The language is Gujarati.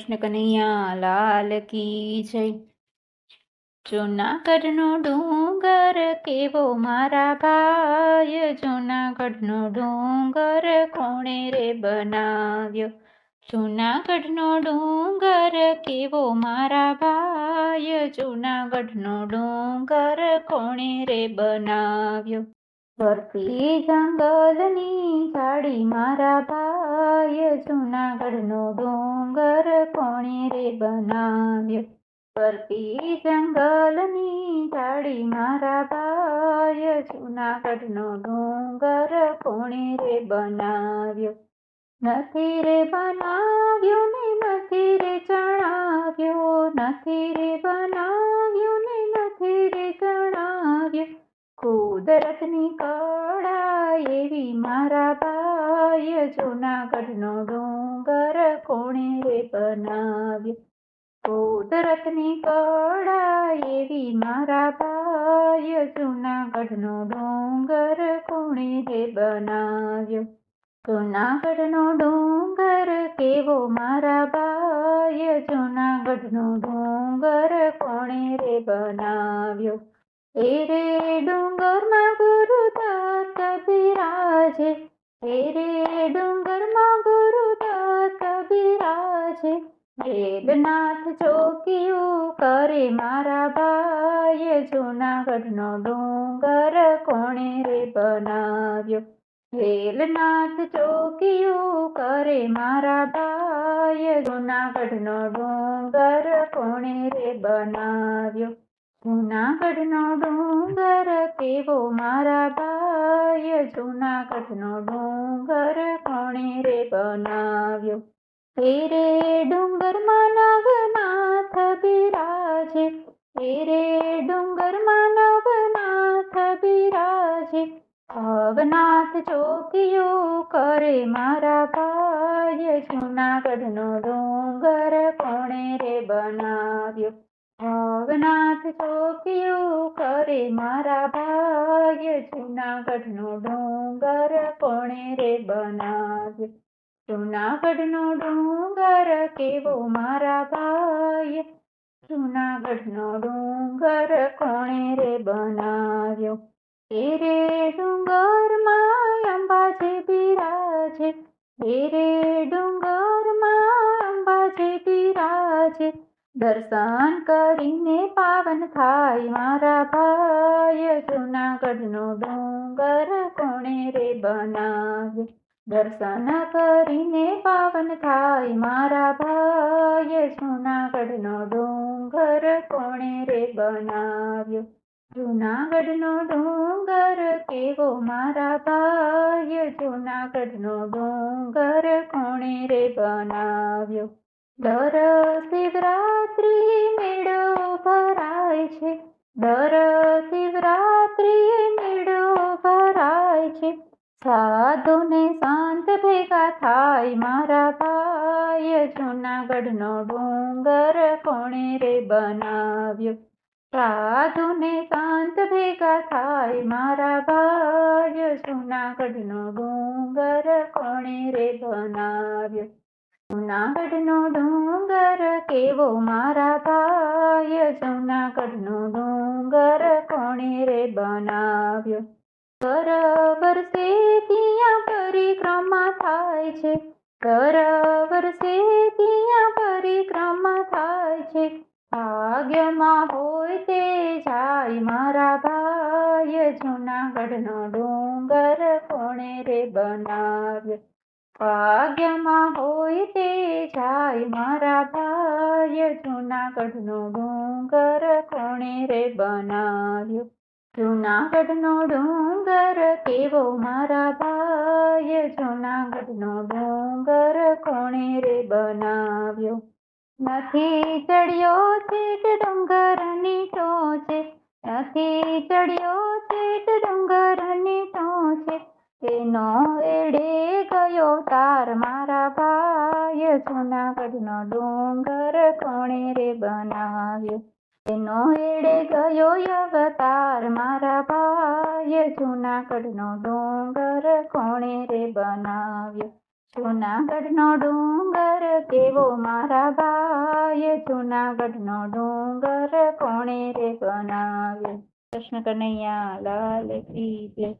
કૃષ્ણ કનૈયા લાલ કી જય। જૂનાગઢનો ડુંગર કેવો મારા ભાઈ, જૂનાગઢનો ડુંગર કોણે રે બનાવ્યો। જૂનાગઢનો ડુંગર કેવો મારા ભાઈ, જૂનાગઢનો ડુંગર કોણે રે બનાવ્યો। ભરતી જંગલની ઝાડી મારા ભાઈ, જૂનાગઢનો ડુંગર કોણે રે બનાવ્યો। ભરતી જંગલની ઝાડી મારા ભાઈ, જૂનાગઢનો ડુંગર કોણે રે બનાવ્યો। નથી રે બનાવ્યો ને નથી રે ચણાવ્યો, નથી રે બનાવ્યો ને નથી રે ચણાવ્યો। કુદરતની કળા એવી મારા ભાઈ, જૂનાગઢનો ડુંગર કોણે રે બનાવ્યો। કુદરતની કળા એવી મારા ભાઈ, જૂનાગઢનો ડુંગર કોણે રે બનાવ્યો। જૂનાગઢનો ડુંગર કેવો મારા ભાઈ, જૂનાગઢનો ડુંગર કોણે રે બનાવ્યો। એ રે ડુંગરમાં ગુરુદાસ બિરાજે, એ રે ડુંગરમાં ગુરુદાસ બિરાજે। વેદનાથ ચોકીયું કરે મારા ભાઈ, જૂનાગઢનો ડુંગર કોણે રે બનાવ્યો। વેલનાથ ચોકીયું કરે મારા ભાઈ, જૂનાગઢનો ડુંગર કોણે રે બનાવ્યો। જૂનાગઢનો ડુંગર કેવો મારા ભાઈ, જૂનાગઢનો ડુંગર કોણે રે બનાવ્યો। એ રે ડુંગરમાં નવનાથ બિરાજે, એ રે ડુંગરમાં નવનાથ બિરાજે। ભવનાથ ચોકીયું કરે મારા ભાઈ, જૂનાગઢનો ડુંગર કોણે રે બનાવ્યો। ભવનાથ ચોકીયું કરે મારા ભાઈ, જૂનાગઢનો ડુંગર કોણે રે બનાવ્યો। જૂનાગઢનો ડુંગર કેવો મારા ભાઈ, જૂનાગઢનો ડુંગર કોણે રે બનાવ્યો। એ રે ડુંગરમાં અંબાજી બિરાજે, એ રે ડુંગરમાં અંબાજી બિરાજે। દર્શન કરીને પાવન થાય મારા ભાઈ, જૂનાગઢનો ડુંગર કોણે રે બનાવ્યો। દર્શન કરીને પાવન થાય મારા ભાઈ, જૂનાગઢનો ડુંગર કોણે રે બનાવ્યો। જૂનાગઢનો ડુંગર કેવો મારા ભાઈ, જૂનાગઢનો ડુંગર કોણે રે બનાવ્યો। દર શિવરાત્રિએ મેળો ભરાય છે, દર શિવરાત્રિએ મેળો ભરાય છે। સાધુ ને સંત ભેગા થાય મારા ભાઈ, જૂનાગઢનો ડુંગર કોણે રે બનાવ્યો। સાધુ ને સંત ભેગા થાય મારા ભાઈ, જૂનાગઢનો ડુંગર કોણે રે બનાવ્યો। જૂનાગઢનો ડુંગર કેવો મારા ભાઈ, જૂનાગઢનો ડુંગર કોણે રે બનાવ્યો। દર વર્ષે ત્યાં પરિક્રમા થાય છે, દર વર્ષે ત્યાં પરિક્રમા થાય છે। ભાગ્યમાં હોય તે જાય મારા ભાઈ, જૂનાગઢનો ડુંગર કોણે રે બનાવ્યો। ભાગ્યમાં હોય તે જાય મારા ભાઈ, જૂનાગઢનો ડુંગર કોણે રે બનાવ્યો। જૂનાગઢનો ડુંગર કેવો મારા ભાઈ, જૂનાગઢનો ડુંગર કોણે રે બનાવ્યો। નથી ચડ્યો ચેટ ડુંગરની ટોચે, નથી ચડ્યો ચેટ ડુંગરની ટોચે। તેનો એડે ગયો તાર મારા ભાઈ, જૂનાગઢનો ડુંગર કોણે રે બનાવ્યો। તેનો એડે ગયો અવતાર મારા ભાઈ, જૂનાગઢનો ડુંગર કોણે રે બનાવ્યો। જૂનાગઢનો ડુંગર કેવો મારા ભાઈ, જૂનાગઢનો ડુંગર કોણે રે બનાવ્યો? કૃષ્ણ કનૈયા લાલ કી જય.